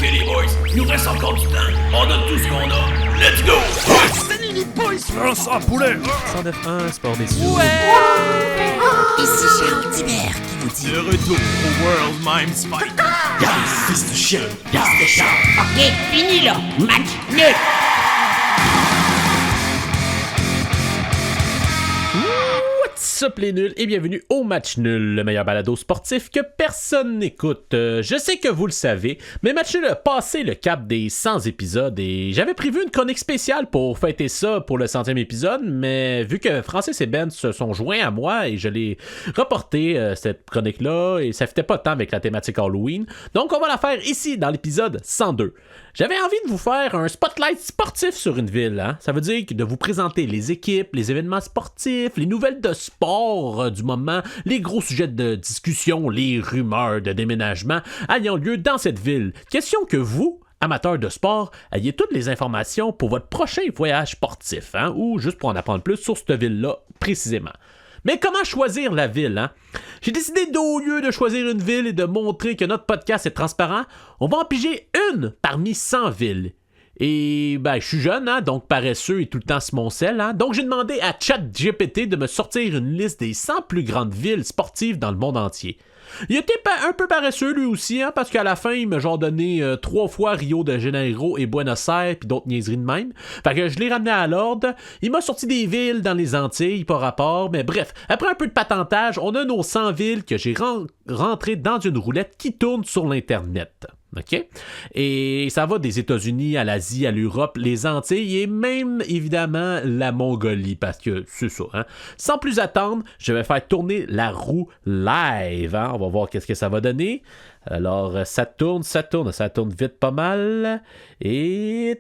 Ok les boys, il nous reste encore du temps. On donne tout ce qu'on a. Let's go! Salut les boys! Lance en poulet! 109.1 Sport des Sous. Ici Charles Tibert qui vous dit... De retour au World Mime Spike. Yes, fils de chien. Yes, de chien. Ok, fini là! Match nul! What's up les nuls et bienvenue au Match Nul, le meilleur balado sportif que personne n'écoute. Je sais que vous le savez, mais Match Nul a passé le cap des 100 épisodes et j'avais prévu une chronique spéciale pour fêter ça pour le 100e épisode, mais vu que Francis et Ben se sont joints à moi et je l'ai reporté cette chronique-là et ça fitait pas tant avec la thématique Halloween, donc on va la faire ici dans l'épisode 102. J'avais envie de vous faire un spotlight sportif sur une ville, hein? Ça veut dire de vous présenter les équipes, les événements sportifs, les nouvelles de sport du moment, les gros sujets de discussion, les rumeurs de déménagement ayant lieu dans cette ville. Question que vous, amateurs de sport, ayez toutes les informations pour votre prochain voyage sportif, hein? Ou juste pour en apprendre plus sur cette ville-là précisément. Mais comment choisir la ville, hein? J'ai décidé d'au lieu de choisir une ville et de montrer que notre podcast est transparent, on va en piger une parmi 100 villes. Et ben, je suis jeune, hein, donc paresseux et tout le temps sur mon sel, hein. Donc j'ai demandé à ChatGPT de me sortir une liste des 100 plus grandes villes sportives dans le monde entier. Il était un peu paresseux lui aussi, hein, parce qu'à la fin, il m'a genre donné 3 fois Rio de Janeiro et Buenos Aires, puis d'autres niaiseries de même. Fait que je l'ai ramené à l'ordre. Il m'a sorti des villes dans les Antilles, par rapport, mais bref, après un peu de patentage, on a nos 100 villes que j'ai rentrées dans une roulette qui tourne sur l'Internet. OK? Et ça va des États-Unis à l'Asie, à l'Europe, les Antilles et même, évidemment, la Mongolie, parce que c'est ça, hein? Sans plus attendre, je vais faire tourner la roue live, hein? On va voir qu'est-ce que ça va donner. Alors, ça tourne vite pas mal. Et...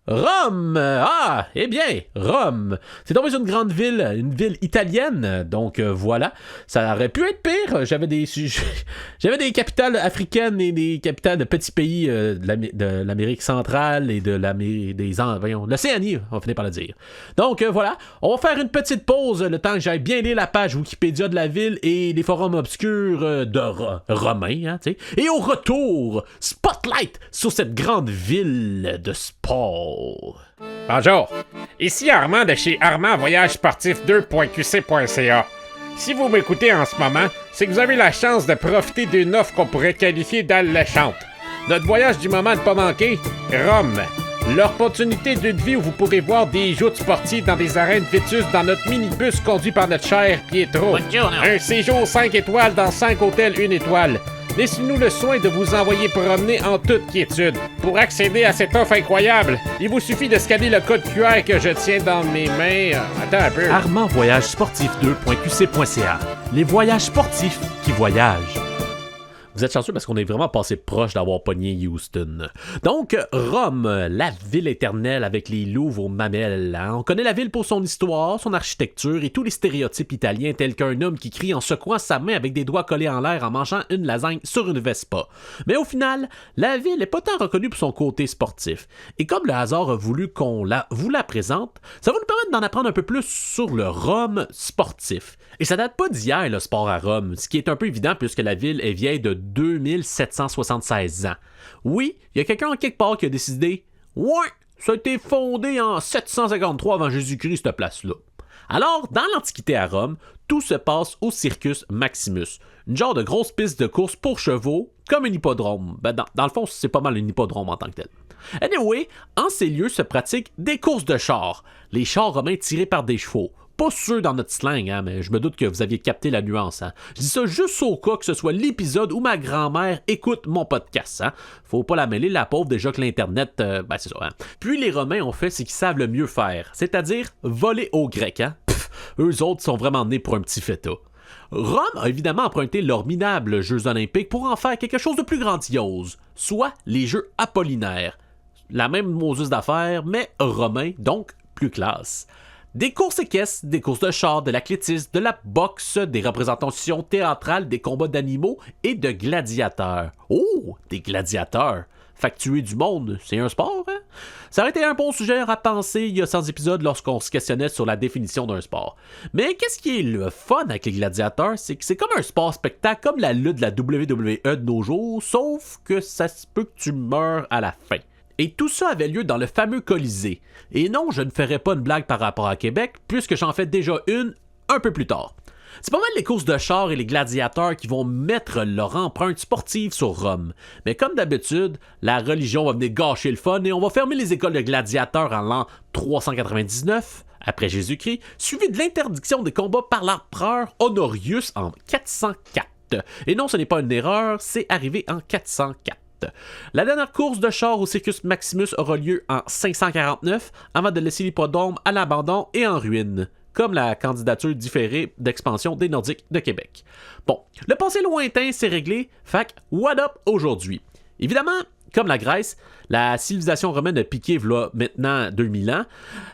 Rome! Ah! Eh bien, Rome! C'est tombé sur une grande ville, une ville italienne, donc voilà. Ça aurait pu être pire. J'avais des capitales africaines et des capitales de petits pays de l'Amérique centrale et de l'Océanie, on finit par le dire. Donc voilà, on va faire une petite pause le temps que j'aille bien lire la page Wikipédia de la ville et les forums obscurs de romains, hein, tu sais. Et au retour, spotlight sur cette grande ville de sport. Bonjour, ici Armand de chez Armand Voyage Sportif 2.qc.ca. Si vous m'écoutez en ce moment, c'est que vous avez la chance de profiter d'une offre qu'on pourrait qualifier d'alléchante. Notre voyage du moment de pas manquer, Rome. L'opportunité d'une vie où vous pourrez voir des joutes sportives dans des arènes vétustes dans notre minibus conduit par notre cher Pietro. Un séjour 5 étoiles dans 5 hôtels 1 étoile. Laissez-nous le soin de vous envoyer promener en toute quiétude. Pour accéder à cette offre incroyable, il vous suffit de scanner le code QR que je tiens dans mes mains. Attends un peu. Armand Voyage Sportif 2.qc.ca. Les voyages sportifs qui voyagent. Vous êtes chanceux parce qu'on est vraiment passé proche d'avoir pogné Houston. Donc, Rome, la ville éternelle avec les Louvres aux mamelles. Hein? On connaît la ville pour son histoire, son architecture et tous les stéréotypes italiens tels qu'un homme qui crie en secouant sa main avec des doigts collés en l'air en mangeant une lasagne sur une Vespa. Mais au final, la ville n'est pas tant reconnue pour son côté sportif. Et comme le hasard a voulu qu'on vous la présente, ça va nous permettre d'en apprendre un peu plus sur le Rome sportif. Et ça date pas d'hier, le sport à Rome, ce qui est un peu évident puisque la ville est vieille de 2776 ans. Oui, il y a quelqu'un en quelque part qui a décidé « Ouais, ça a été fondé en 753 avant Jésus-Christ, cette place-là. » Alors, dans l'Antiquité à Rome, tout se passe au Circus Maximus, une genre de grosse piste de course pour chevaux, comme un hippodrome. Ben, dans le fond, c'est pas mal un hippodrome en tant que tel. Anyway, en ces lieux se pratiquent des courses de chars, les chars romains tirés par des chevaux. Pas sûr dans notre slang, hein, mais je me doute que vous aviez capté la nuance. Hein. Je dis ça juste au cas que ce soit l'épisode où ma grand-mère écoute mon podcast. Hein. Faut pas la mêler, la pauvre, déjà que l'Internet, c'est ça. Hein. Puis les Romains ont fait ce qu'ils savent le mieux faire, c'est-à-dire voler aux Grecs. Hein. Eux autres sont vraiment nés pour un petit feta. Rome a évidemment emprunté leurs minables Jeux olympiques pour en faire quelque chose de plus grandiose, soit les Jeux apollinaires. La même Moses d'affaires, mais romain, donc plus classe. Des courses équestres, des courses de chars, de l'athlétisme, de la boxe, des représentations théâtrales, des combats d'animaux et de gladiateurs. Oh, des gladiateurs! Fait que tuer du monde, c'est un sport, hein? Ça aurait été un bon sujet à penser il y a 100 épisodes lorsqu'on se questionnait sur la définition d'un sport. Mais qu'est-ce qui est le fun avec les gladiateurs, c'est que c'est comme un sport spectacle, comme la lutte de la WWE de nos jours, sauf que ça se peut que tu meurs à la fin. Et tout ça avait lieu dans le fameux Colisée. Et non, je ne ferai pas une blague par rapport à Québec, puisque j'en fais déjà une un peu plus tard. C'est pas mal les courses de chars et les gladiateurs qui vont mettre leur empreinte sportive sur Rome. Mais comme d'habitude, la religion va venir gâcher le fun et on va fermer les écoles de gladiateurs en l'an 399 après Jésus-Christ, suivi de l'interdiction des combats par l'empereur Honorius en 404. Et non, ce n'est pas une erreur, c'est arrivé en 404. La dernière course de chars au Circus Maximus aura lieu en 549 avant de laisser l'hippodrome à l'abandon et en ruine, comme la candidature différée d'expansion des Nordiques de Québec. Bon, le passé lointain s'est réglé, fait what up aujourd'hui? Évidemment, comme la Grèce, la civilisation romaine a piqué v'là maintenant 2000 ans,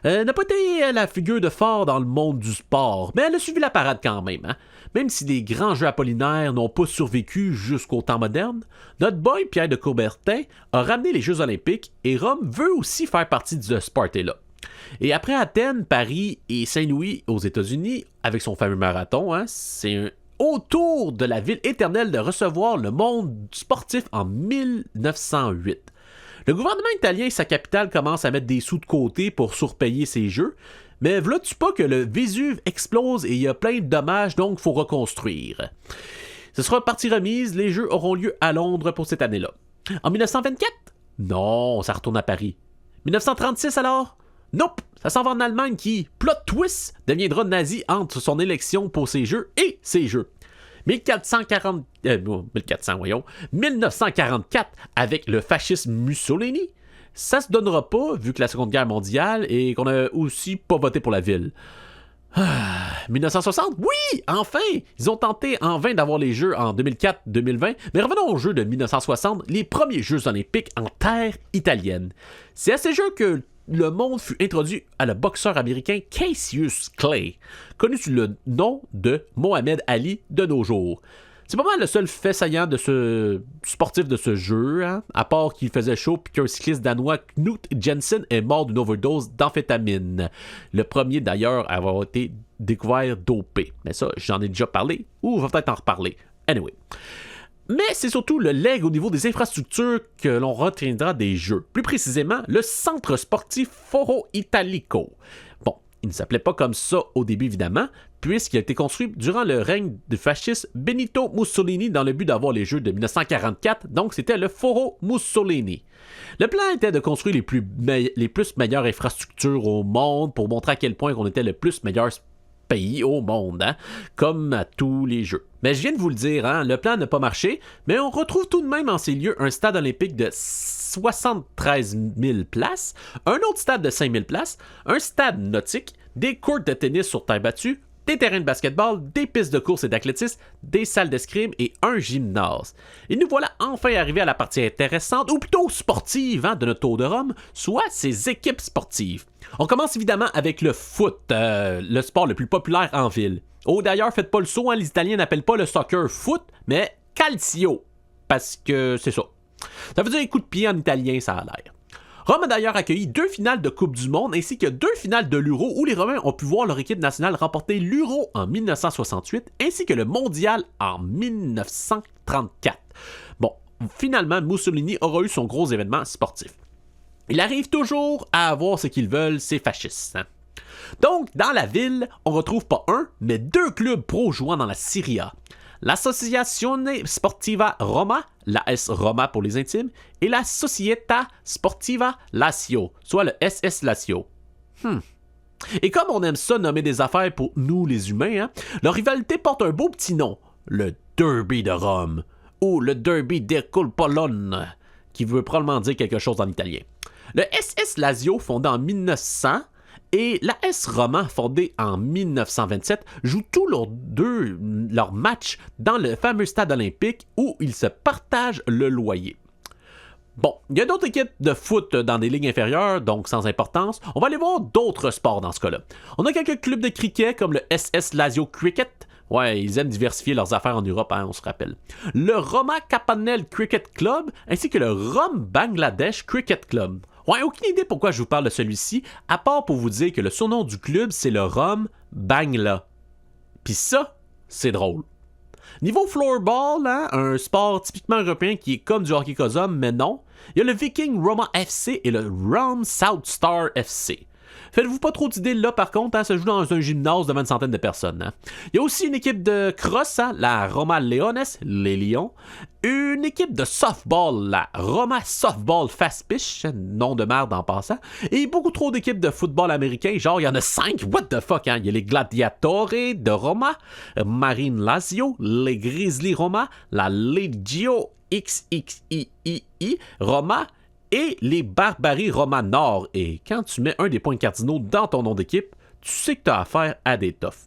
n'a pas été la figure de phare dans le monde du sport, mais elle a suivi la parade quand même. Même si les grands jeux apollinaires n'ont pas survécu jusqu'au temps moderne, notre boy Pierre de Coubertin a ramené les Jeux olympiques et Rome veut aussi faire partie de ce party-là. Et après Athènes, Paris et Saint-Louis aux États-Unis, avec son fameux marathon, c'est au tour de la ville éternelle de recevoir le monde sportif en 1908. Le gouvernement italien et sa capitale commencent à mettre des sous de côté pour surpayer ces jeux, mais v'là-tu pas que le Vésuve explose et il y a plein de dommages, donc il faut reconstruire. Ce sera partie remise, les jeux auront lieu à Londres pour cette année-là. En 1924? Non, ça retourne à Paris. 1936 alors? Nope, ça s'en va en Allemagne qui, plot twist, deviendra nazi entre son élection pour ces jeux et ces jeux. 1944 avec le fasciste Mussolini. Ça se donnera pas vu que la Seconde Guerre mondiale et qu'on a aussi pas voté pour la ville. 1960, oui, enfin! Ils ont tenté en vain d'avoir les Jeux en 2004-2020, mais revenons aux Jeux de 1960, les premiers Jeux olympiques en terre italienne. C'est à ces Jeux que le monde fut introduit à le boxeur américain Cassius Clay, connu sous le nom de Mohamed Ali de nos jours. C'est pas mal le seul fait saillant de ce sportif de ce jeu, à part qu'il faisait chaud puis qu'un cycliste danois, Knut Jensen, est mort d'une overdose d'amphétamine. Le premier d'ailleurs à avoir été découvert dopé. Mais ça, j'en ai déjà parlé, ou on va peut-être en reparler. Anyway. Mais c'est surtout le leg au niveau des infrastructures que l'on retiendra des jeux. Plus précisément, le centre sportif Foro Italico. Bon, il ne s'appelait pas comme ça au début évidemment, puisqu'il a été construit durant le règne du fasciste Benito Mussolini dans le but d'avoir les Jeux de 1944, donc c'était le Foro Mussolini. Le plan était de construire les plus meilleures infrastructures au monde pour montrer à quel point on était le plus meilleur pays au monde, comme à tous les jeux. Mais je viens de vous le dire, le plan n'a pas marché, mais on retrouve tout de même en ces lieux un stade olympique de 73 000 places, un autre stade de 5 000 places, un stade nautique, des courts de tennis sur terre battue, des terrains de basketball, des pistes de course et d'athlétisme, des salles d'escrime et un gymnase. Et nous voilà enfin arrivés à la partie intéressante, ou plutôt sportive, de notre Tour de Rome, soit ses équipes sportives. On commence évidemment avec le foot, le sport le plus populaire en ville. Oh d'ailleurs, faites pas le saut, les Italiens n'appellent pas le soccer foot, mais calcio, parce que c'est ça. Ça veut dire coup de pied en italien, ça a l'air. Rome a d'ailleurs accueilli 2 finales de Coupe du Monde ainsi que 2 finales de l'Euro où les Romains ont pu voir leur équipe nationale remporter l'Euro en 1968 ainsi que le Mondial en 1934. Bon, finalement, Mussolini aura eu son gros événement sportif. Il arrive toujours à avoir ce qu'ils veulent, ces fascistes. Donc, dans la ville, on retrouve pas un, mais 2 clubs pro jouant dans la Serie A. L'Associazione Sportiva Roma, l'AS Roma pour les intimes, et la Società Sportiva Lazio, soit le SS Lazio. Et comme on aime ça nommer des affaires pour nous les humains, leur rivalité porte un beau petit nom, le Derby de Rome, ou le Derby del Colpolone, qui veut probablement dire quelque chose en italien. Le SS Lazio, fondé en 1900, et l'AS Roma, fondée en 1927, joue tous leurs matchs dans le fameux stade olympique où ils se partagent le loyer. Bon, il y a d'autres équipes de foot dans des ligues inférieures, donc sans importance. On va aller voir d'autres sports dans ce cas-là. On a quelques clubs de cricket comme le SS Lazio Cricket. Ouais, ils aiment diversifier leurs affaires en Europe, on se rappelle. Le Roma Capanel Cricket Club, ainsi que le Rome Bangladesh Cricket Club. Ouais, aucune idée pourquoi je vous parle de celui-ci, à part pour vous dire que le surnom du club, c'est le Rom Bangla. Pis ça, c'est drôle. Niveau floorball, hein, un sport typiquement européen qui est comme du hockey cosum, mais non, il y a le Viking Roma FC et le Rom South Star FC. Faites-vous pas trop d'idées là, par contre, hein, ça joue dans un gymnase devant une centaine de personnes. Hein. Il y a aussi une équipe de cross, hein, la Roma Leones, les Lions. Une équipe de softball, la Roma Softball Fast Pitch, nom de merde en passant. Et beaucoup trop d'équipes de football américain, genre il y en a 5, what the fuck, hein. Il y a les Gladiatore de Roma, Marine Lazio, les Grizzly Roma, la Legio XXII Roma, et les Barbaries Roma Nord. Et quand tu mets un des points cardinaux dans ton nom d'équipe, tu sais que tu as affaire à des toughs.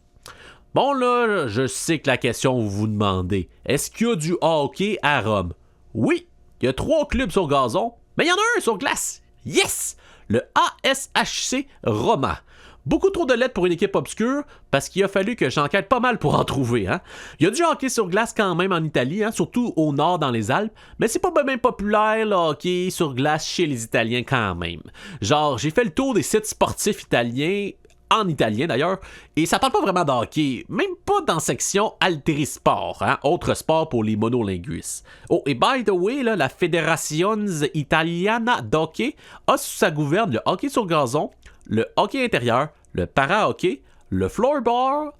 Bon là, je sais que la question vous vous demandez, est-ce qu'il y a du hockey à Rome? Oui, il y a 3 clubs sur gazon, mais il y en a un sur glace. Yes! Le ASHC Roma. Beaucoup trop de lettres pour une équipe obscure, parce qu'il a fallu que j'enquête pas mal pour en trouver. Hein. Il y a du hockey sur glace quand même en Italie, hein, surtout au nord dans les Alpes, mais c'est pas bien populaire le hockey sur glace chez les Italiens quand même. Genre, j'ai fait le tour des sites sportifs italiens, en italien d'ailleurs, et ça parle pas vraiment de hockey, même pas dans section Alteri-Sport, hein, autre sport pour les monolinguistes. Oh, et by the way, là, la Federazione Italiana d'Hockey a sous sa gouverne le hockey sur gazon, le hockey intérieur, le para-hockey, le floorball,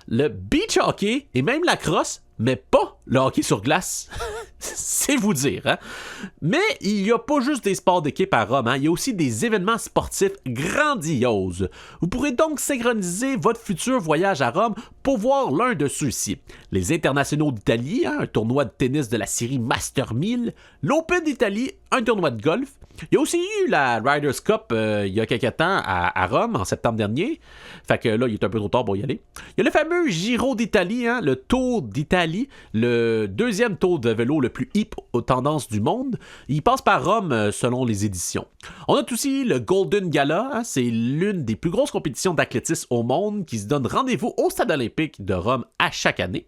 le beach hockey et même la crosse, mais pas le hockey sur glace. C'est vous dire, hein? Mais il n'y a pas juste des sports d'équipe à Rome, hein? Il y a aussi des événements sportifs grandioses. Vous pourrez donc synchroniser votre futur voyage à Rome pour voir l'un de ceux-ci. Les internationaux d'Italie, hein? Un tournoi de tennis de la série Master 1000, l'Open d'Italie, un tournoi de golf. Il y a aussi eu la Riders Cup il y a quelques temps à Rome, en septembre dernier. Fait que là, il est un peu trop tard pour y aller. Il y a le fameux Giro d'Italie, hein, le Tour d'Italie, le deuxième tour de vélo le plus hip aux tendances du monde. Il passe par Rome selon les éditions. On a aussi le Golden Gala, hein, c'est l'une des plus grosses compétitions d'athlétisme au monde qui se donne rendez-vous au Stade olympique de Rome à chaque année.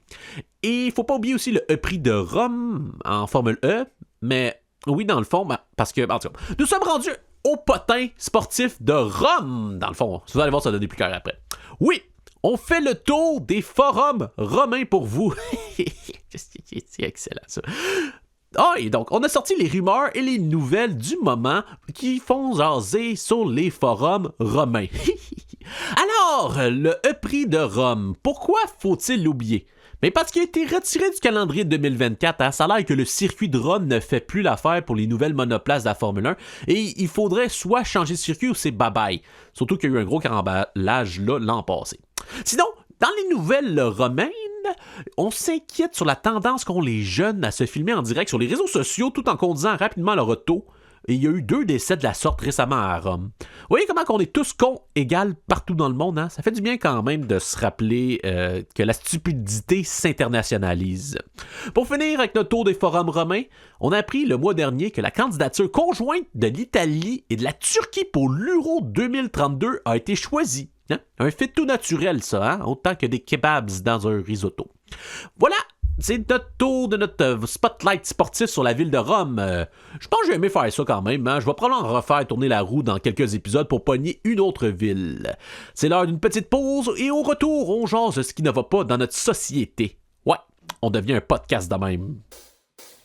Et il faut pas oublier aussi le E-Prix de Rome en Formule E, mais... Oui, dans le fond, parce que, en tout cas, nous sommes rendus au potin sportif de Rome, dans le fond. Vous allez voir, ça va donner plus clair après. Oui, on fait le tour des forums romains pour vous. C'est excellent, ça. Ah, et donc, on a sorti les rumeurs et les nouvelles du moment qui font jaser sur les forums romains. Alors, le E-Prix de Rome, pourquoi faut-il l'oublier? Mais parce qu'il a été retiré du calendrier de 2024, hein, ça a l'air que le circuit de Rome ne fait plus l'affaire pour les nouvelles monoplaces de la Formule 1 et il faudrait soit changer de circuit ou c'est bye-bye. Surtout qu'il y a eu un gros carambolage là l'an passé. Sinon, dans les nouvelles romaines, on s'inquiète sur la tendance qu'ont les jeunes à se filmer en direct sur les réseaux sociaux tout en conduisant rapidement leur auto. Et il y a eu 2 décès de la sorte récemment à Rome. Vous voyez comment on est tous cons égales partout dans le monde, hein? Ça fait du bien quand même de se rappeler que la stupidité s'internationalise. Pour finir avec notre tour des forums romains, on a appris le mois dernier que la candidature conjointe de l'Italie et de la Turquie pour l'Euro 2032 a été choisie. Hein? Un fait tout naturel, ça, hein? Autant que des kebabs dans un risotto. Voilà! C'est notre tour de notre spotlight sportif sur la ville de Rome. Je pense que j'ai aimé faire ça quand même. Hein? Je vais probablement refaire tourner la roue dans quelques épisodes pour pogner une autre ville. C'est l'heure d'une petite pause et au retour, on jase ce qui ne va pas dans notre société. Ouais, on devient un podcast de même.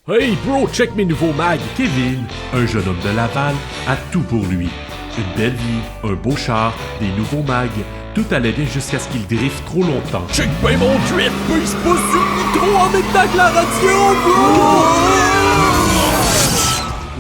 Hey bro, check mes nouveaux mags. Kevin, un jeune homme de Laval, a tout pour lui. Une belle vie, un beau char, des nouveaux mags. Tout allait bien jusqu'à ce qu'il drift trop longtemps. Check bien mon drift, il se pousse sur le micro en même temps que la radio, bro!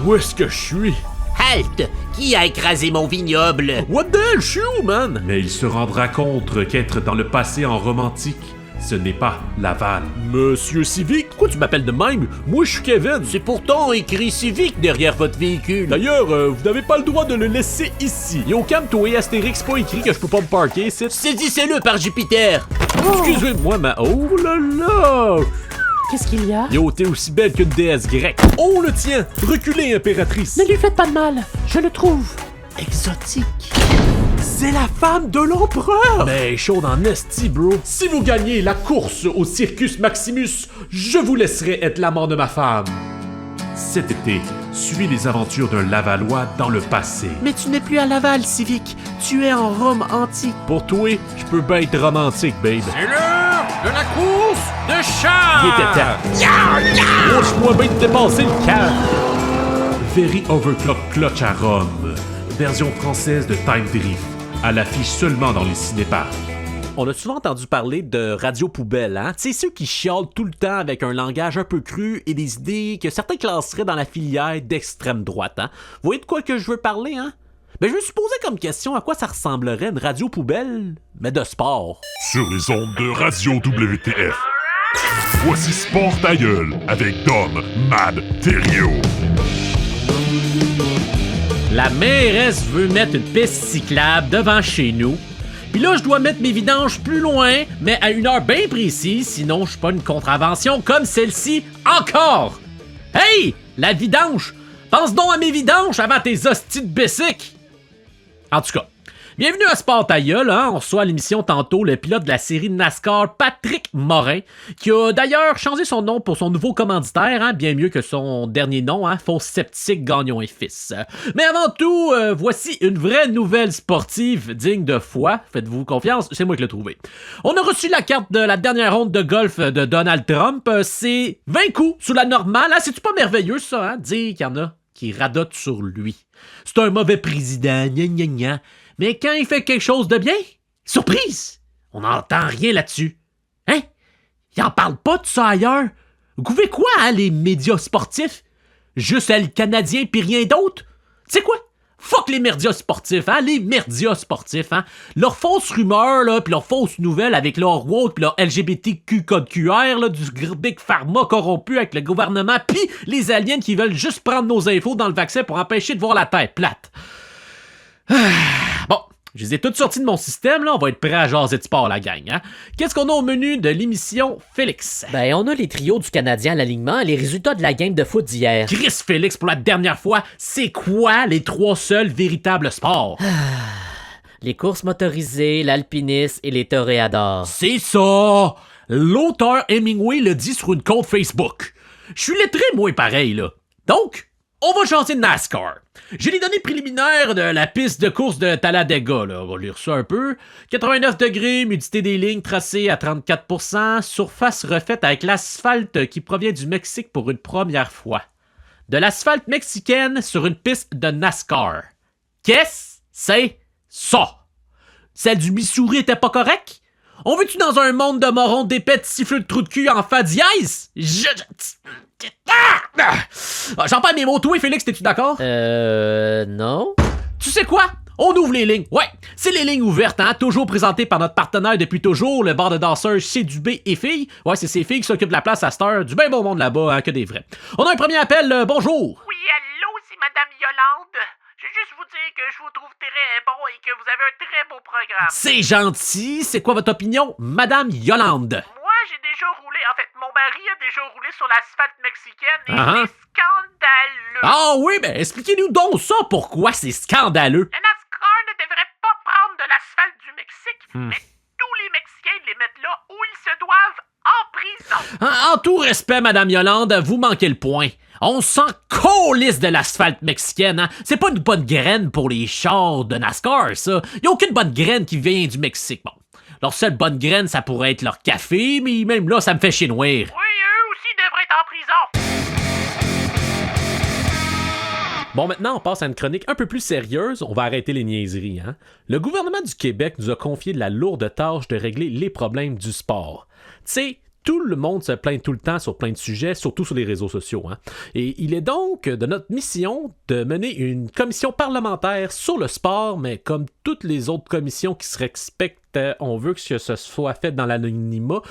Où est-ce que je suis? Halte! Qui a écrasé mon vignoble? What the hell, je suis où, man? Mais il se rendra compte qu'être dans le passé en romantique, ce n'est pas Laval. Monsieur Civic, pourquoi tu m'appelles de même? Moi, je suis Kevin. C'est pourtant écrit Civic derrière votre véhicule. D'ailleurs, vous n'avez pas le droit de le laisser ici. Yo, calme-toi, Astérix, pas écrit que je peux pas me parker ici. Saisissez-le par Jupiter! Excusez-moi, mais oh là là! Qu'est-ce qu'il y a? Yo, t'es aussi belle qu'une déesse grecque. On le tient! Reculez, impératrice! Ne lui faites pas de mal, je le trouve Exotique. C'est la femme de l'empereur! Mais chaud dans Nesty, bro. Si vous gagnez la course au Circus Maximus, je vous laisserai être l'amant de ma femme. Cet été, Suivez les aventures d'un Lavallois dans le passé. Mais tu n'es plus à Laval, Civic. Tu es en Rome antique. Pour toi, je peux bien être romantique, babe. C'est l'heure de la course de char! Il était temps. Lâche-moi bien de dépasser le cadre. Very Overclock Clutch à Rome. Version française de Time Drift. À l'affiche seulement dans les cinéparcs. On a souvent entendu parler de radio poubelle, hein? Tu sais, ceux qui chialent tout le temps avec un langage un peu cru et des idées que certains classeraient dans la filière d'extrême droite, hein? Vous voyez de quoi que je veux parler, hein? Ben, je me suis posé comme question à quoi ça ressemblerait une radio poubelle, mais de sport. Sur les ondes de Radio WTF. Voici Sport ta gueule avec Dom, Mad, Thériault. La mairesse veut mettre une piste cyclable devant chez nous. Puis là, je dois mettre mes vidanges plus loin, mais à une heure bien précise, sinon je suis pas une contravention comme celle-ci encore. Hey, la vidange! Pense donc à mes vidanges avant tes hosties de bessic! En tout cas, bienvenue à Sport ta gueule, hein? On reçoit à l'émission tantôt le pilote de la série NASCAR, Patrick Morin, qui a d'ailleurs changé son nom pour son nouveau commanditaire, hein? Bien mieux que son dernier nom, hein? Faux Sceptique Gagnon et Fils. Mais avant tout, voici une vraie nouvelle sportive digne de foi. Faites-vous confiance, c'est moi qui l'ai trouvé. On a reçu la carte de la dernière ronde de golf de Donald Trump. C'est 20 coups sous la normale. Hein? C'est-tu pas merveilleux, ça, hein? Dire qu'il y en a qui radotent sur lui. C'est un mauvais président, gna gna gna. Mais quand il fait quelque chose de bien, surprise! On n'entend rien là-dessus. Hein? Il en parle pas de ça ailleurs. Vous pouvez quoi, hein, les médias sportifs? Juste le Canadien pis rien d'autre? Tu sais quoi? Fuck les médias sportifs, hein? Les médias sportifs, hein? Leurs fausses rumeurs, là, pis leurs fausses nouvelles avec leur woke pis leur LGBTQ code QR, là, du Big Pharma corrompu avec le gouvernement pis les aliens qui veulent juste prendre nos infos dans le vaccin pour empêcher de voir la Terre plate. Bon, je les ai toutes sorties de mon système, là. On va être prêts à jaser de sport, la gang, hein? Qu'est-ce qu'on a au menu de l'émission, Félix? Ben, on a les trios du Canadien à l'alignement et les résultats de la game de foot d'hier. Chris Félix, pour la dernière fois, c'est quoi les 3 seuls véritables sports? Les courses motorisées, l'alpinisme et les toréadors. C'est ça! L'auteur Hemingway le dit sur une compte Facebook. Je suis lettré, moi, pareil, là. Donc, on va changer de NASCAR. J'ai les données préliminaires de la piste de course de Talladega, là. On va lire ça un peu. 89 degrés, humidité des lignes tracée à 34%, surface refaite avec l'asphalte qui provient du Mexique pour une première fois. De l'asphalte mexicaine sur une piste de NASCAR. Qu'est-ce que c'est ça? Celle du Missouri était pas correcte? On veut-tu dans un monde de morons d'épais de siffleux de trou de cul en fa dièse? J'en parle mes mots, toi, Félix, t'es-tu d'accord? Non. Tu sais quoi? On ouvre les lignes. Ouais, c'est les lignes ouvertes, hein, toujours présentées par notre partenaire depuis toujours, le bar de danseurs chez Dubé et filles. Ouais, c'est ces filles qui s'occupent de la place à cette heure. Du bien bon monde là-bas, hein, que des vrais. On a un premier appel, bonjour. Oui, allô, c'est Madame Yolande. Je veux juste vous dire que je vous trouve très bon et que vous avez un très beau programme. C'est gentil. C'est quoi votre opinion, Madame Yolande? Moi, j'ai déjà roulé, en fait, mon mari a déjà roulé sur l'asphalte mexicaine et Uh-huh. c'est scandaleux. Ah oui, ben expliquez-nous donc ça, pourquoi c'est scandaleux. Le NASCAR ne devrait pas prendre de l'asphalte du Mexique, mais tous les Mexicains les mettent là où ils se doivent, en prison. En tout respect, Madame Yolande, vous manquez le point. On s'en calisse de l'asphalte mexicaine, hein? C'est pas une bonne graine pour les chars de NASCAR, ça. Y a aucune bonne graine qui vient du Mexique. Bon, leur seule bonne graine, ça pourrait être leur café, mais même là, ça me fait chier noir. Oui, eux aussi devraient être en prison. Bon, maintenant, on passe à une chronique un peu plus sérieuse. On va arrêter les niaiseries, hein? Le gouvernement du Québec nous a confié la lourde tâche de régler les problèmes du sport. Tu sais, tout le monde se plaint tout le temps sur plein de sujets, surtout sur les réseaux sociaux, hein? Et il est donc de notre mission de mener une commission parlementaire sur le sport, mais comme toutes les autres commissions qui se respectent, on veut que ce soit fait dans l'anonymat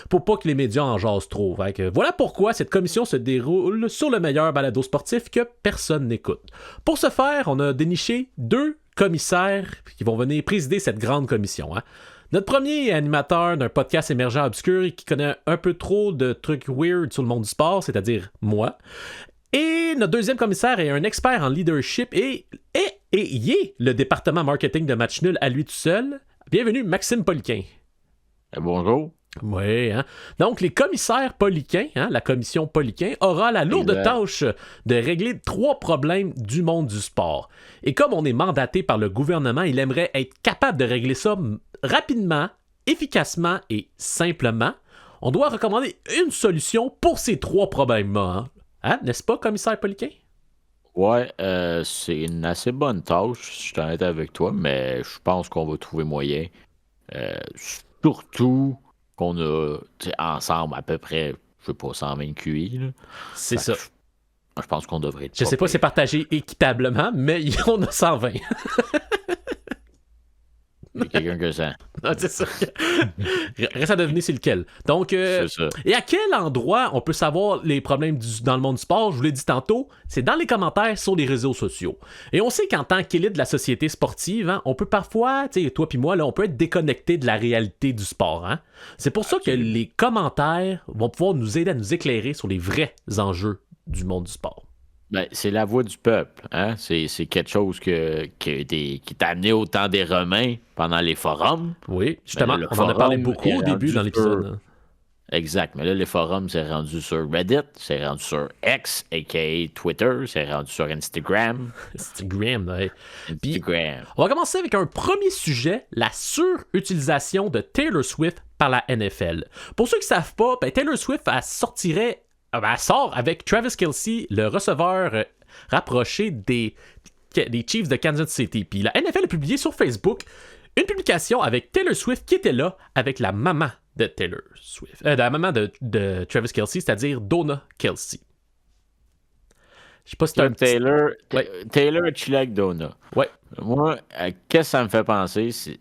pour pas que les médias en jasent trop. Fait que voilà pourquoi cette commission se déroule sur le meilleur balado sportif que personne n'écoute. Pour ce faire, on a déniché 2 commissaires qui vont venir présider cette grande commission, hein? Notre premier animateur d'un podcast émergent obscur qui connaît un peu trop de trucs weird sur le monde du sport, c'est-à-dire moi. Et notre deuxième commissaire est un expert en leadership et il est le département marketing de Match Nul à lui tout seul. Bienvenue, Maxime Poliquin. Bonjour. Oui, hein? Donc, les commissaires Poliquin, hein, la commission Poliquin, aura la lourde tâche de régler 3 problèmes du monde du sport. Et comme on est mandaté par le gouvernement, il aimerait être capable de régler ça rapidement, efficacement et simplement. On doit recommander une solution pour ces 3 problèmes-là. Hein? N'est-ce pas, commissaire Poliquin? Ouais, c'est une assez bonne tâche, si je suis honnête avec toi, mais je pense qu'on va trouver moyen. Surtout qu'on a ensemble à peu près, je sais pas, 120 QI. Là. C'est ça. Je pense qu'on devrait être. Je sais pas si c'est partagé équitablement, mais on a 120. Il y a quelqu'un que ça. Ah, c'est ça. Reste à deviner c'est lequel. Donc, C'est ça. et à quel endroit on peut savoir les problèmes dans le monde du sport? Je vous l'ai dit tantôt, c'est dans les commentaires sur les réseaux sociaux. Et on sait qu'en tant qu'élite de la société sportive, hein, on peut parfois, tu sais, toi puis moi, là, on peut être déconnecté de la réalité du sport. Hein? C'est pour ça que les commentaires vont pouvoir nous aider à nous éclairer sur les vrais enjeux du monde du sport. Ben, c'est la voix du peuple. Hein? C'est quelque chose qui est amené au temps des Romains pendant les forums. Oui, justement, Le on en a parlé forum beaucoup est au début rendu dans l'épisode. Hein. Exact. Mais là, les forums, c'est rendu sur Reddit, c'est rendu sur X, a.k.a. Twitter, c'est rendu sur Instagram. Instagram, ouais. Puis, Instagram. on va commencer avec un premier sujet, la surutilisation de Taylor Swift par la NFL. Pour ceux qui ne savent pas, ben, Taylor Swift, elle sort avec Travis Kelce, le receveur rapproché des Chiefs de Kansas City. Puis la NFL a publié sur Facebook une publication avec Taylor Swift qui était là avec la maman de Taylor Swift. La maman de Travis Kelce, c'est-à-dire Donna Kelce. Je sais pas si Taylor est chillé avec Donna. Ouais. Moi, qu'est-ce que ça me fait penser? C'est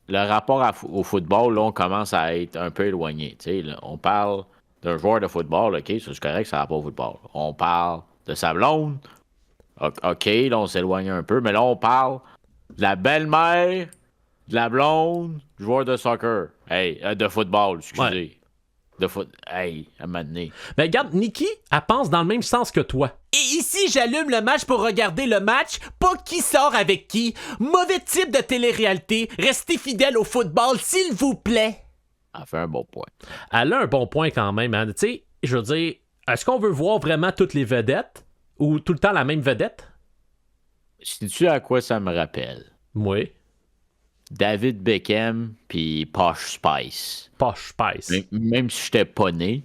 le rapport au football, là, on commence à être un peu éloigné. Là, on parle d'un joueur de football, OK, ça c'est correct, ça n'a pas au football. On parle de sa blonde, OK, là on s'éloigne un peu, mais là on parle de la belle-mère, de la blonde, du joueur de soccer. De football, excusez. Ouais. À un moment donné. Ben regarde, Nikki, elle pense dans le même sens que toi. Et ici, j'allume le match pour regarder le match, pas qui sort avec qui. Mauvais type de télé-réalité. Restez fidèle au football, s'il vous plaît. Elle fait un bon point. Elle a un bon point quand même. Hein. Tu sais, je veux dire, est-ce qu'on veut voir vraiment toutes les vedettes ou tout le temps la même vedette? Sais-tu à quoi ça me rappelle? Oui. David Beckham puis Posh Spice. Posh Spice. Même si j'étais pas né,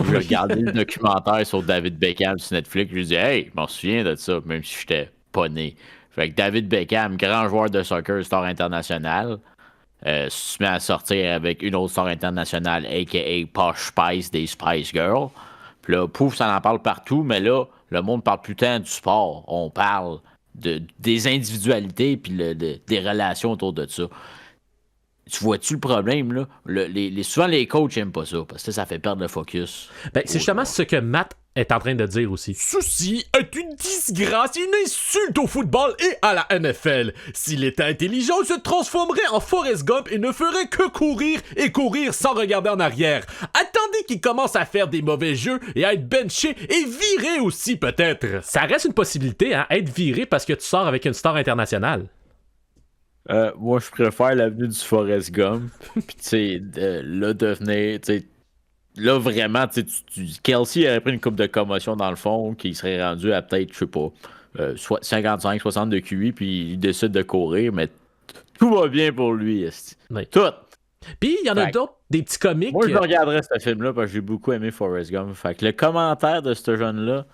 j'ai regardé le documentaire sur David Beckham sur Netflix, je lui dis hey, je m'en souviens de ça, même si j'étais pas né. Fait que David Beckham, grand joueur de soccer, star international, se met à sortir avec une autre star internationale, a.k.a. Posh Spice, des Spice Girls. Puis là, pouf, ça en parle partout, mais là, le monde parle plus tant du sport. On parle des individualités puis des relations autour de ça. Tu vois-tu le problème, là? Souvent, les coachs n'aiment pas ça, parce que ça fait perdre le focus. Ben, c'est justement ce que Matt est en train de dire aussi. Ceci est une disgrâce, une insulte au football et à la NFL. S'il était intelligent, il se transformerait en Forrest Gump et ne ferait que courir et courir sans regarder en arrière. Attendez qu'il commence à faire des mauvais jeux et à être benché et viré aussi, peut-être. Ça reste une possibilité, hein, être viré parce que tu sors avec une star internationale. Moi, je préfère l'avenue du Forrest Gump. Puis, tu sais, là, devenir. Là, vraiment, Kelce aurait pris une coupe de commotion dans le fond, qui serait rendu à peut-être, je sais pas, 55-60 de QI, puis il décide de courir, mais tout va bien pour lui. Oui. Tout. Puis, il y en a d'autres, des petits comiques. Moi, je regarderais ce film-là parce que j'ai beaucoup aimé Forrest Gump. Fait que le commentaire de ce jeune-là,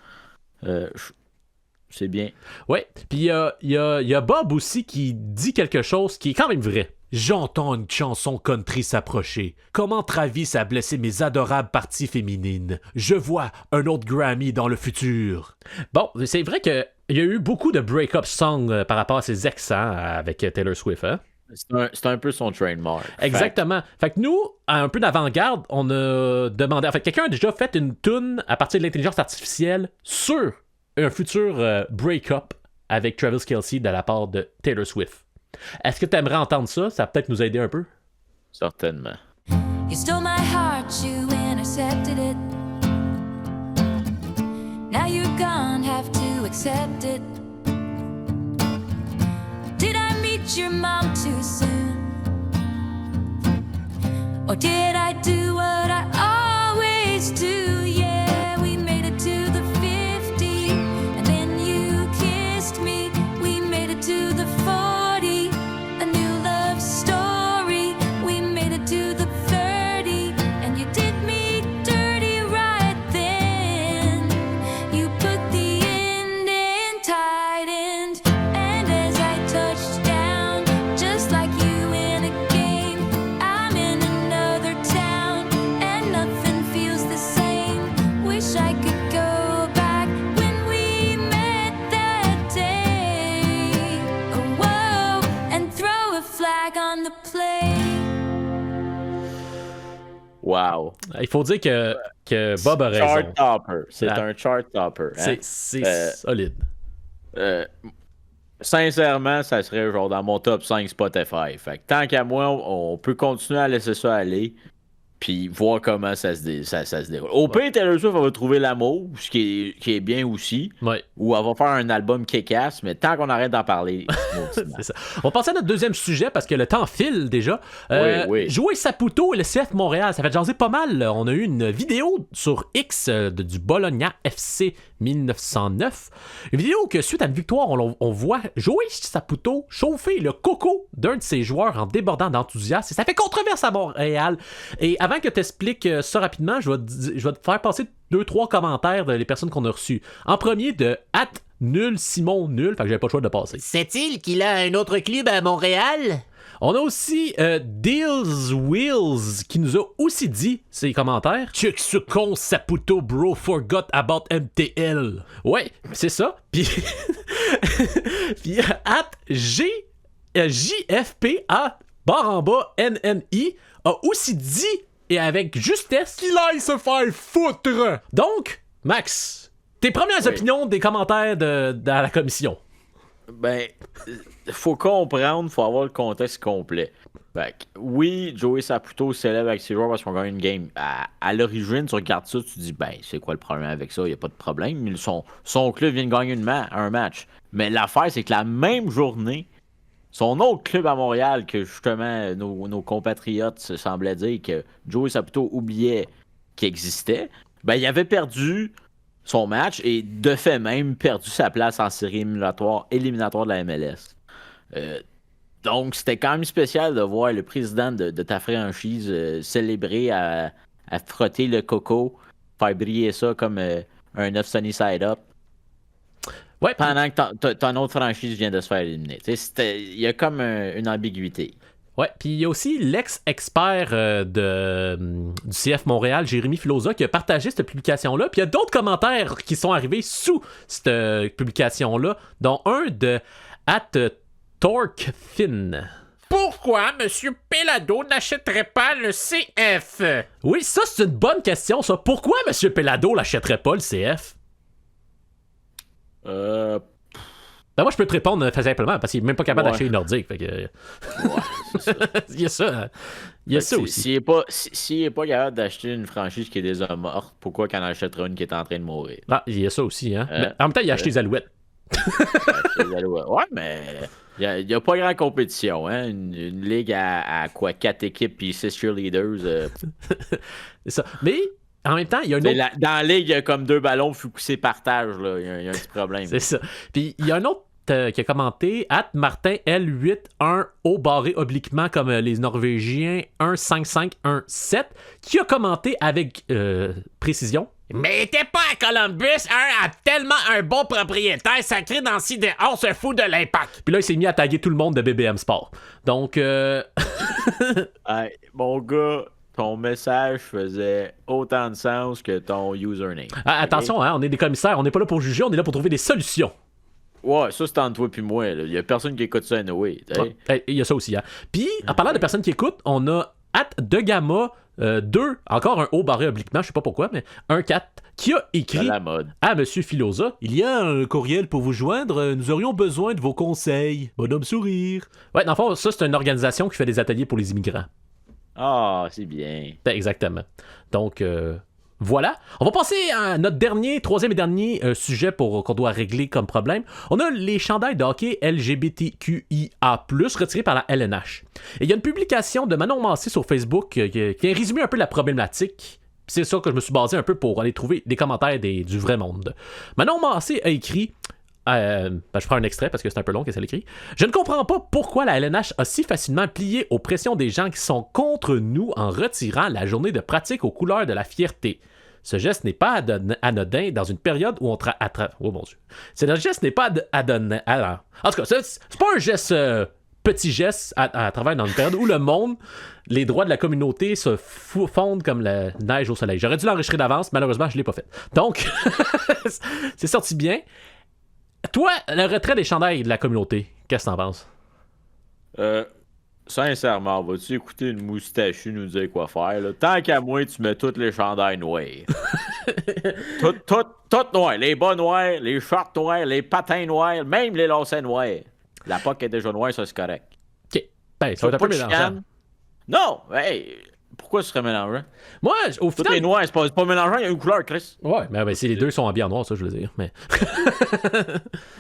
c'est bien. Ouais. Puis il y a Bob aussi qui dit quelque chose qui est quand même vrai. J'entends une chanson country s'approcher. Comment Travis a blessé mes adorables parties féminines. Je vois un autre Grammy dans le futur. Bon, c'est vrai qu'il y a eu beaucoup de break-up songs par rapport à ses ex avec Taylor Swift. Hein? C'est un peu son trademark. Exactement. Fait que nous, à un peu d'avant-garde, on a demandé... En fait, quelqu'un a déjà fait une tune à partir de l'intelligence artificielle sur un futur break-up avec Travis Kelce de la part de Taylor Swift. Est-ce que tu aimerais entendre ça? Ça va peut-être nous aider un peu. Certainement. You stole my heart, you intercepted it. Now you're gone, have to accept it. Did I meet your mom too soon? Or did I do Wow. Il faut dire que Bob a raison. Chart topper. C'est Ah. un chart topper. Hein? C'est solide. Sincèrement, ça serait genre dans mon top 5 Spotify. Fait que tant qu'à moi, on peut continuer à laisser ça aller. Puis voir comment ça se déroule. Au pire, Taylor Swift, elle va trouver l'amour, ce qui est bien aussi. Ouais. Ou elle va faire un album kick-ass, mais tant qu'on arrête d'en parler, C'est ça. On va passer à notre deuxième sujet parce que le temps file déjà. Oui. Joey Saputo et le CF Montréal, ça fait jaser pas mal. On a eu une vidéo sur X du Bologna FC 1909. Une vidéo que suite à une victoire, on voit Joey Saputo chauffer le coco d'un de ses joueurs en débordant d'enthousiasme. Et ça fait controverse à Montréal. Et avant que tu expliques ça rapidement, je vais te faire passer 2-3 commentaires des personnes qu'on a reçues. En premier, de @nul Simon Nul, fait que j'avais pas le choix de le passer. Sait-il qu'il a un autre club à Montréal? On a aussi Deals Wheels qui nous a aussi dit ses commentaires. Check ce con Saputo bro forgot about MTL. Ouais, c'est ça. Puis JFPA barre en bas NNI a aussi dit et avec justesse qu'il aille se faire foutre. Donc, Max, tes premières opinions des commentaires de la commission. Ben, faut comprendre, faut avoir le contexte complet. Fait que, oui, Joey Saputo s'élève avec ses joueurs parce qu'on gagne une game. À l'origine, tu regardes ça, tu te dis, ben, c'est quoi le problème avec ça? Il n'y a pas de problème. Mais son club vient de gagner un match. Mais l'affaire, c'est que la même journée, son autre club à Montréal, que justement nos compatriotes semblaient dire que Joey Saputo oubliait qu'il existait, ben, il avait perdu son match et de fait même perdu sa place en série éliminatoire de la MLS. Donc, c'était quand même spécial de voir le président de ta franchise célébrer à frotter le coco, faire briller ça comme un 9 sunny side up. Ouais, pendant que ton autre franchise vient de se faire éliminer. Il y a comme une ambiguïté. Ouais, puis il y a aussi l'ex-expert du CF Montréal, Jérémy Filosa, qui a partagé cette publication-là. Puis il y a d'autres commentaires qui sont arrivés sous cette publication-là, dont un de @torquefin. Pourquoi M. Pelado n'achèterait pas le CF? Oui, ça c'est une bonne question, ça. Pourquoi M. Pelado l'achèterait pas, le CF? Ben moi, je peux te répondre très simplement, parce qu'il est même pas capable d'acheter une Nordique. Fait que... Ouais, c'est ça. Il y a ça. Il y a ça aussi. S'il est pas capable d'acheter une franchise qui est déjà morte, pourquoi qu'il en achèterait une qui est en train de mourir? Ah, il y a ça aussi, hein. Mais en même temps, il a acheté les Alouettes. Ouais, mais il n'y a pas grande compétition, hein. Une ligue à quoi? 4 équipes puis 6 cheerleaders. C'est ça. Mais en même temps, il y a un autre... Dans la ligue, il y a comme 2 ballons c'est partage, là. Il y a un petit problème. C'est ça. Puis il y a un autre qui a commenté @Martin L81 au barré obliquement comme les Norvégiens 15517 qui a commenté avec précision. Mais t'es pas à Columbus, a tellement un bon propriétaire sacré dans le on se fout de l'impact. Puis là, il s'est mis à taguer tout le monde de BBM Sport. Donc, hey, mon gars, ton message faisait autant de sens que ton username. Attention, hein, on est des commissaires, on n'est pas là pour juger, on est là pour trouver des solutions. Ouais, ça c'est entre toi puis moi. Il y a personne qui écoute ça anyway. Il y a ça aussi. Hein. Puis, en parlant de personnes qui écoutent, on a @degama 2, encore un haut barré obliquement, je sais pas pourquoi, mais 1-4, qui a écrit à M. Filosa, il y a un courriel pour vous joindre, nous aurions besoin de vos conseils. Bonhomme sourire. Ouais, dans le fond, ça c'est une organisation qui fait des ateliers pour les immigrants. Ah, c'est bien. Ben, exactement. Donc, voilà. On va passer à notre troisième et dernier sujet qu'on doit régler comme problème. On a les chandails de hockey LGBTQIA+, retirés par la LNH. Et il y a une publication de Manon Massé sur Facebook qui a résumé un peu la problématique. C'est ça que je me suis basé un peu pour aller trouver des commentaires du vrai monde. Manon Massé a écrit... je prends un extrait parce que c'est un peu long qu'elle écrit. Je ne comprends pas pourquoi la LNH a si facilement plié aux pressions des gens qui sont contre nous en retirant la journée de pratique aux couleurs de la fierté. Ce geste n'est pas anodin dans une période où on oh mon Dieu. Ce geste n'est pas anodin. Alors, en tout cas, c'est pas un geste petit geste à travers dans une période où le monde, les droits de la communauté se fondent comme la neige au soleil. J'aurais dû l'enregistrer d'avance, malheureusement, je l'ai pas fait. Donc, c'est sorti bien. Toi, le retrait des chandails de la communauté, qu'est-ce que t'en penses? Sincèrement, vas-tu écouter une moustachue nous dire quoi faire? Là? Tant qu'à moi, tu mets toutes les chandails noirs. Tout noir. Les bas noirs, les shorts noirs, les patins noirs, même les lacets noirs. La POC est déjà noire, ça c'est correct. OK. Ben, ça va être un peu mélangeant. Non! Hey, pourquoi ce serait mélangeant? Moi, au Tout final... est noir, c'est pas mélangeant, il y a une couleur, Chris. Ouais, mais ben, si les deux sont habillés en noir, ça, je veux dire. Mais...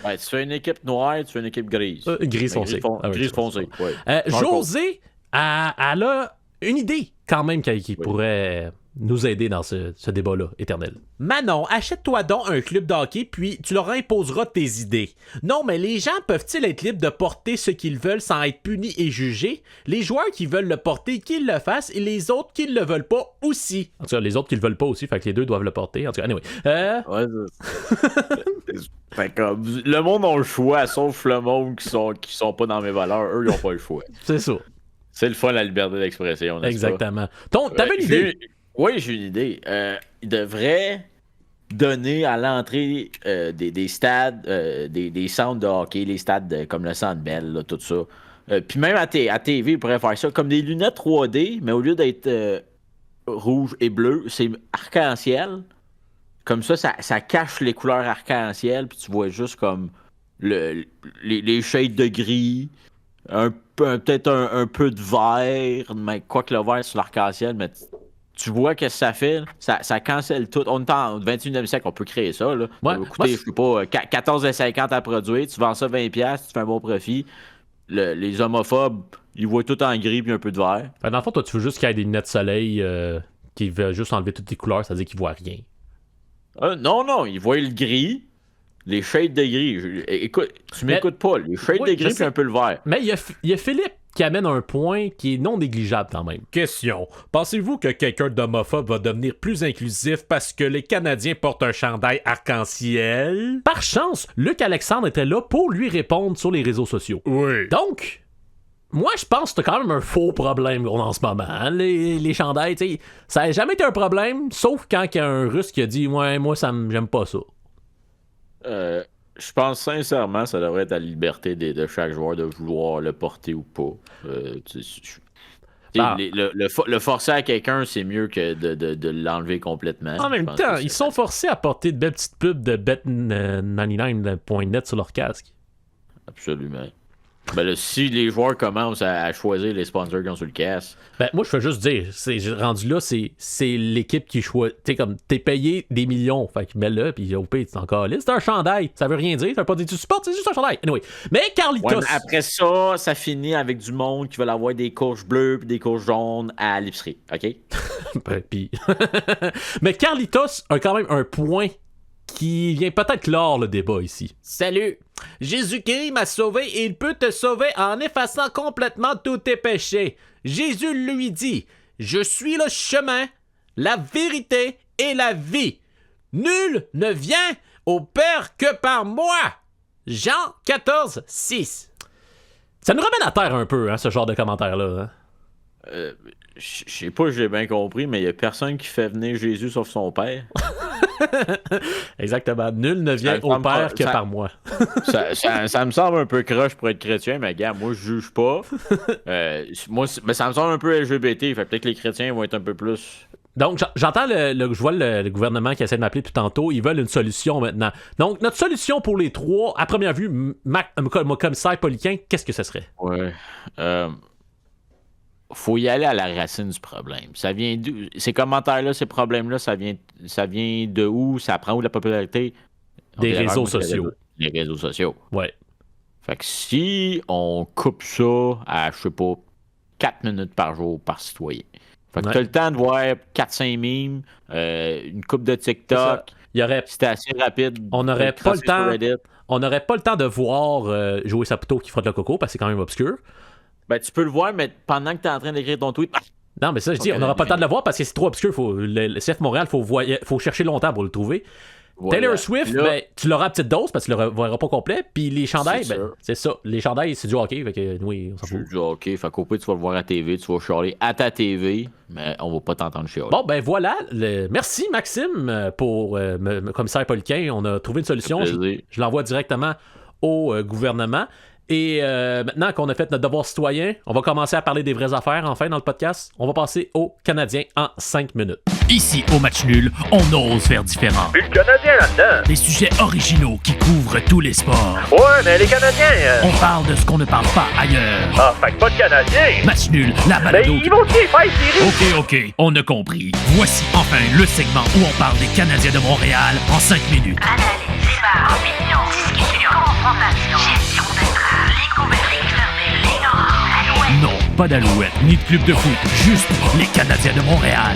Ouais, tu fais une équipe noire, tu fais une équipe grise. Gris foncé. Gris foncé, ouais. José, elle a une idée, quand même, qui pourrait nous aider dans ce débat-là éternel. Manon, achète-toi donc un club d'hockey, puis tu leur imposeras tes idées. Non, mais les gens peuvent-ils être libres de porter ce qu'ils veulent sans être punis et jugés? Les joueurs qui veulent le porter, qu'ils le fassent, et les autres qui le veulent pas aussi. En tout cas, les autres qui le veulent pas aussi, fait que les deux doivent le porter. En tout cas, anyway. Ouais, fait comme, le monde a le choix, sauf le monde qui sont pas dans mes valeurs. Eux, ils ont pas le choix. C'est ça. C'est le fun, la liberté d'expression, n'est-ce Exactement. T'avais une idée? Oui, j'ai une idée. Ils devraient donner à l'entrée des stades, des centres de hockey, les stades comme le Centre Bell, là, tout ça. Puis même à TV, ils pourraient faire ça comme des lunettes 3D, mais au lieu d'être rouge et bleu, c'est arc-en-ciel. Comme ça cache les couleurs arc-en-ciel, puis tu vois juste comme les shades de gris, peut-être un peu de vert, mais quoi que le vert sur l'arc-en-ciel, mais tu vois que ça fait, ça cancelle tout. On est en 21e siècle, on peut créer ça. Là. Ouais, ça va coûter, je sais pas, 14,50 à produire, tu vends ça 20$, tu fais un bon profit. Les homophobes, ils voient tout en gris puis un peu de vert. Dans le fond, toi, tu veux juste qu'il y ait des lunettes de soleil qui veulent juste enlever toutes les couleurs, c'est-à-dire qu'ils voient rien. Non, ils voient le gris, les shades de gris. Écoute, tu m'écoutes pas, les shades de gris puis un peu le vert. Mais il y a Philippe qui amène un point qui est non négligeable quand même. Question. Pensez-vous que quelqu'un d'homophobe va devenir plus inclusif parce que les Canadiens portent un chandail arc-en-ciel? Par chance, Luc Alexandre était là pour lui répondre sur les réseaux sociaux. Oui. Donc, moi, je pense que c'est quand même un faux problème qu'on a en ce moment. Hein? Les chandails, tu sais, ça n'a jamais été un problème, sauf quand il y a un Russe qui a dit « Ouais, moi, j'aime pas ça. » Je pense sincèrement que ça devrait être à la liberté de chaque joueur de vouloir le porter ou pas. Le forcer à quelqu'un, c'est mieux que de l'enlever complètement. En même temps, ils sont forcés à porter de belles petites pubs de bet99.net sur leur casque. Absolument. Ben là, si les joueurs commencent à choisir les sponsors qui ont sur le casque. Ben, moi, je veux juste dire, rendu là, c'est l'équipe qui choisit. Tu sais, comme, t'es payé des millions. Fait que mets-le, puis au pire, c'est encore là. C'est un chandail. Ça veut rien dire. Ça veut pas dire que tu supportes, c'est juste un chandail. Anyway. Mais Carlitos. Ouais, mais après ça finit avec du monde qui veut avoir des couches bleues puis des couches jaunes à l'épicerie. OK? Mais Carlitos a quand même un point qui vient peut-être clore le débat ici. Salut! Jésus-Christ m'a sauvé et il peut te sauver en effaçant complètement tous tes péchés. Jésus lui dit, « Je suis le chemin, la vérité et la vie. Nul ne vient au Père que par moi. » Jean 14, 6. Ça nous ramène à terre un peu, hein, ce genre de commentaire-là. Hein? Je sais pas si j'ai bien compris, mais il y a personne qui fait venir Jésus sauf son père. Exactement. Nul ne vient au Père que par moi. ça me semble un peu croche pour être chrétien, mais gars, moi, je juge pas. Mais ça me semble un peu LGBT. Fait peut-être que les chrétiens vont être un peu plus... Donc, j'entends je vois le gouvernement qui essaie de m'appeler depuis tantôt. Ils veulent une solution maintenant. Donc, notre solution pour les trois, à première vue, mon commissaire Poliquin, qu'est-ce que ce serait? Ouais. Faut y aller à la racine du problème. Ça vient d'où? Ces commentaires-là, ces problèmes-là, ça vient de où? Ça prend où la popularité? Des réseaux sociaux. Les réseaux sociaux. Ouais. Fait que si on coupe ça à, je sais pas, 4 minutes par jour par citoyen. Fait que t'as le temps de voir 4-5 mimes, une coupe de TikTok. C'était assez rapide. On n'aurait pas le temps. On n'aurait pas le temps de voir Joey Saputo qui frotte le coco parce que c'est quand même obscur. Ben, tu peux le voir, mais pendant que tu es en train d'écrire ton tweet... Non, mais ça, je dis, on n'aura pas le temps de le voir parce que c'est trop obscur. Le CF Montréal, faut chercher longtemps pour le trouver. Voilà. Taylor Swift, là, ben, tu l'auras à petite dose parce que tu le verras pas complet. Puis les chandails, c'est ça. Les chandails, c'est du hockey. Fait que, oui, on s'en fout. C'est du hockey. Fait qu'au pire, tu vas le voir à TV, tu vas chialer à ta TV, mais on va pas t'entendre chialer. Bon, ben voilà. Merci, Maxime, pour commissaire Poliquin. On a trouvé une solution. Je l'envoie directement au gouvernement. Et maintenant qu'on a fait notre devoir citoyen, on va commencer à parler des vraies affaires, enfin, dans le podcast. On va passer aux Canadiens en 5 minutes. Ici, au Match Nul, on ose faire différent. Puis le Canadien là-dedans. Des sujets originaux qui couvrent tous les sports. Ouais, mais les Canadiens... On parle de ce qu'on ne parle pas ailleurs. Ah, fait que pas de Canadiens. Match Nul, la Mais balado... ils vont aussi faire série. Ok, on a compris. Voici enfin le segment où on parle des Canadiens de Montréal en 5 minutes. Analyse, débat, opinion, discussion, confrontation, gestion d'entrave, ligne ouverte, ligne fermée, ligne orange, alouette. Non, pas d'Alouette, ni de club de foot, juste les Canadiens de Montréal.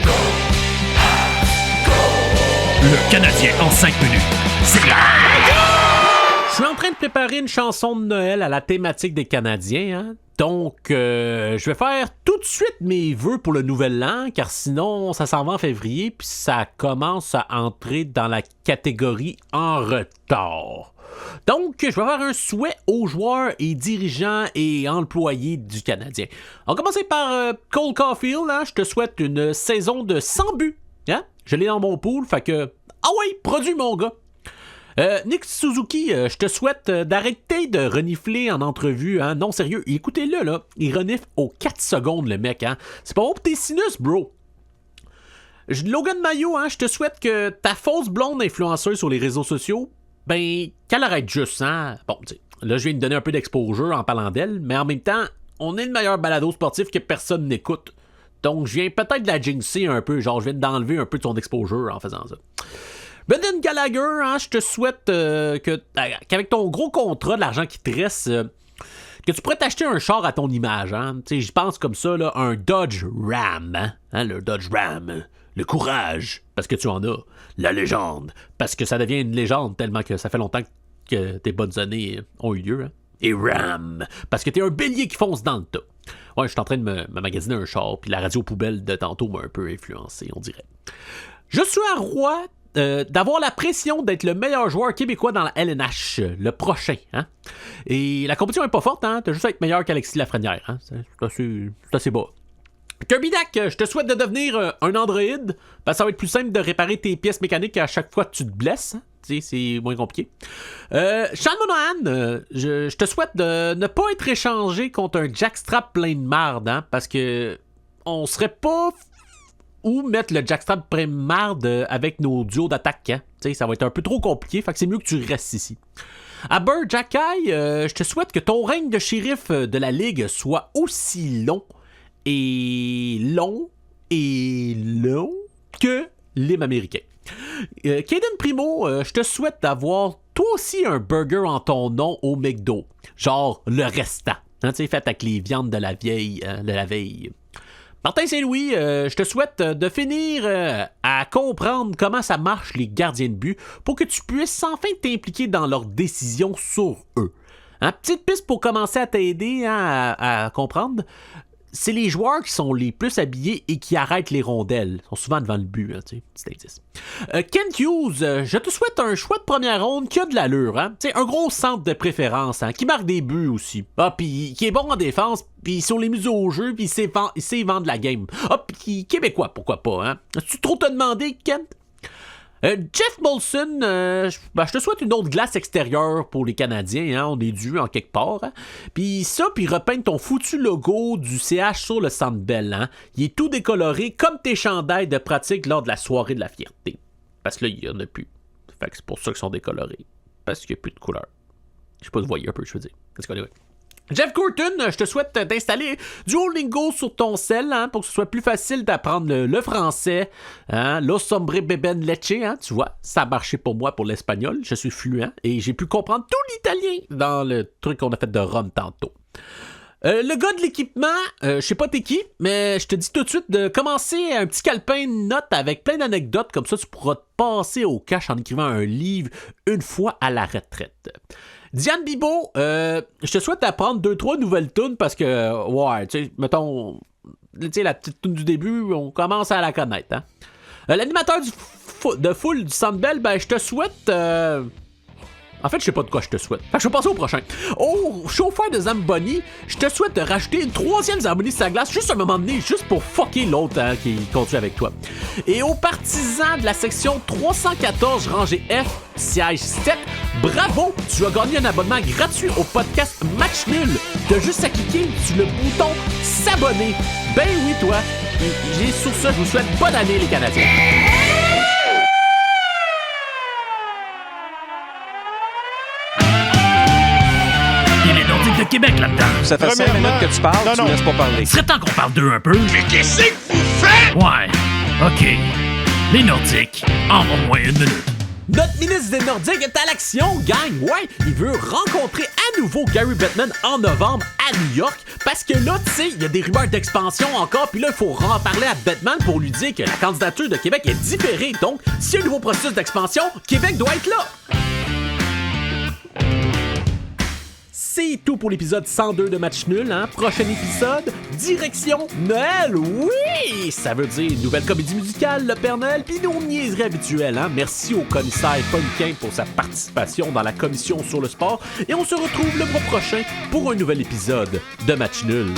Le Canadien en 5 minutes. C'est Je suis en train de préparer une chanson de Noël à la thématique des Canadiens, hein? Donc, je vais faire tout de suite mes vœux pour le nouvel an, car sinon, ça s'en va en février, puis ça commence à entrer dans la catégorie en retard. Donc, je vais faire un souhait aux joueurs et dirigeants et employés du Canadien. On va commencer par Cole Caulfield, hein? Je te souhaite une saison de 100 buts, hein? Je l'ai dans mon pool, fait que... Ah ouais, produis mon gars! Nick Suzuki, je te souhaite d'arrêter de renifler en entrevue, hein. Non, sérieux, écoutez-le, là. Il renifle aux 4 secondes, le mec, hein. C'est pas bon pour tes sinus, bro. Logan Mayo, hein, je te souhaite que ta fausse blonde influenceuse sur les réseaux sociaux, ben, qu'elle arrête juste, hein. Bon, tu sais, là, je viens de donner un peu d'exposure en parlant d'elle, mais en même temps, on est le meilleur balado sportif que personne n'écoute. Donc, je viens peut-être de la jinxer un peu, genre, je viens d'enlever un peu de son exposure en faisant ça. Brendan Gallagher, hein, je te souhaite qu'avec ton gros contrat, de l'argent qui te reste, que tu pourrais t'acheter un char à ton image. Hein. Je pense comme ça, là, un Dodge Ram. Hein, le Dodge Ram. Le courage, parce que tu en as. La légende, parce que ça devient une légende tellement que ça fait longtemps que tes bonnes années ont eu lieu. Hein. Et Ram, parce que t'es un bélier qui fonce dans le tas. Ouais, je suis en train de me magasiner un char, puis la radio poubelle de tantôt m'a un peu influencé, on dirait. Je suis un roi d'avoir la pression d'être le meilleur joueur québécois dans la LNH, le prochain. Hein? Et la compétition est pas forte, hein? T'as juste à être meilleur qu'Alexis Lafrenière. Hein? C'est assez bas. Kirby Dak, je te souhaite de devenir un androïde, parce que ça va être plus simple de réparer tes pièces mécaniques à chaque fois que tu te blesses. Hein? C'est moins compliqué. Sean Monahan, je te souhaite de ne pas être échangé contre un jackstrap plein de marde, hein? Parce que on serait pas... Ou mettre le jackstrap plein de marde avec nos duos d'attaque. Hein? Ça va être un peu trop compliqué, fait que c'est mieux que tu restes ici. À Bird Jacky, je te souhaite que ton règne de shérif de la Ligue soit aussi long que l'hymne américain. Caden Primo, je te souhaite d'avoir toi aussi un burger en ton nom au McDo. Genre le restant. Hein, fait avec les viandes de la veille. Martin Saint-Louis, je te souhaite de finir à comprendre comment ça marche les gardiens de but pour que tu puisses enfin t'impliquer dans leurs décisions sur eux. Hein, petite piste pour commencer à t'aider à comprendre. C'est les joueurs qui sont les plus habillés et qui arrêtent les rondelles. Ils sont souvent devant le but, hein, petit indice. Kent Hughes, je te souhaite un choix de première ronde qui a de l'allure. Hein? Un gros centre de préférence, hein, qui marque des buts aussi. Ah, puis qui est bon en défense, puis sur les mises au jeu, puis il sait vendre la game. Ah, puis québécois, pourquoi pas. Hein? As-tu trop te demander, Kent? Jeff Molson, je te souhaite une autre glace extérieure pour les Canadiens, hein, on est dû en quelque part. Hein. Puis repeindre ton foutu logo du CH sur le Centre Bell. Hein. Il est tout décoloré comme tes chandails de pratique lors de la soirée de la fierté. Parce que là, il n'y en a plus. Fait que c'est pour ça qu'ils sont décolorés. Parce qu'il n'y a plus de couleur. Je sais pas si vous voyez un peu, je veux dire. Qu'est-ce qu'on est? Jeff Gorton, je te souhaite d'installer Duolingo sur ton cell, hein, pour que ce soit plus facile d'apprendre le français. Hein, Los Hombre Beben Leche, hein, tu vois, ça a marché pour moi pour l'espagnol. Je suis fluent et j'ai pu comprendre tout l'italien dans le truc qu'on a fait de Rome tantôt. Le gars de l'équipement, je sais pas t'es qui, mais je te dis tout de suite de commencer un petit calepin de notes avec plein d'anecdotes, comme ça tu pourras te passer au cash en écrivant un livre une fois à la retraite. Diane Bibo, je te souhaite d'apprendre 2-3 nouvelles tunes parce que, ouais, tu sais, mettons, la petite tune du début, on commence à la connaître. Hein? L'animateur de foule du Centre Bell, ben, je te souhaite, En fait, je sais pas de quoi je te souhaite. Fait que je vais passer au prochain. Au chauffeur de Zamboni, je te souhaite de rajouter une 3e Zamboni sur sa glace juste à un moment donné, juste pour fucker l'autre qui conduit avec toi. Et aux partisans de la section 314 rangée F, siège 7, bravo, tu as gagné un abonnement gratuit au podcast Match Nul. T'as juste à cliquer sur le bouton s'abonner. Ben oui, toi. Et sur ça, je vous souhaite bonne année, les Canadiens. Il est Nordiques de Québec là-dedans. Ça fait 5 minutes que tu parles, tu me laisses pas parler. Il serait temps qu'on parle d'eux un peu. Mais qu'est-ce que vous faites? Ouais, ok. Les Nordiques, envoie-moi 1 minute. Notre ministre des Nordiques est à l'action, gang! Ouais, il veut rencontrer à nouveau Gary Bettman en novembre à New York, parce que là, tu sais, il y a des rumeurs d'expansion encore, puis là, il faut reparler à Bettman pour lui dire que la candidature de Québec est différée. Donc, s'il y a un nouveau processus d'expansion, Québec doit être là! C'est tout pour l'épisode 102 de Match Nul, hein? Prochain épisode, direction Noël, oui! Ça veut dire une nouvelle comédie musicale, le Père Noël, pis nos niaiseries habituelles, hein? Merci au commissaire Funkin pour sa participation dans la commission sur le sport, et on se retrouve le mois prochain pour un nouvel épisode de Match Nul.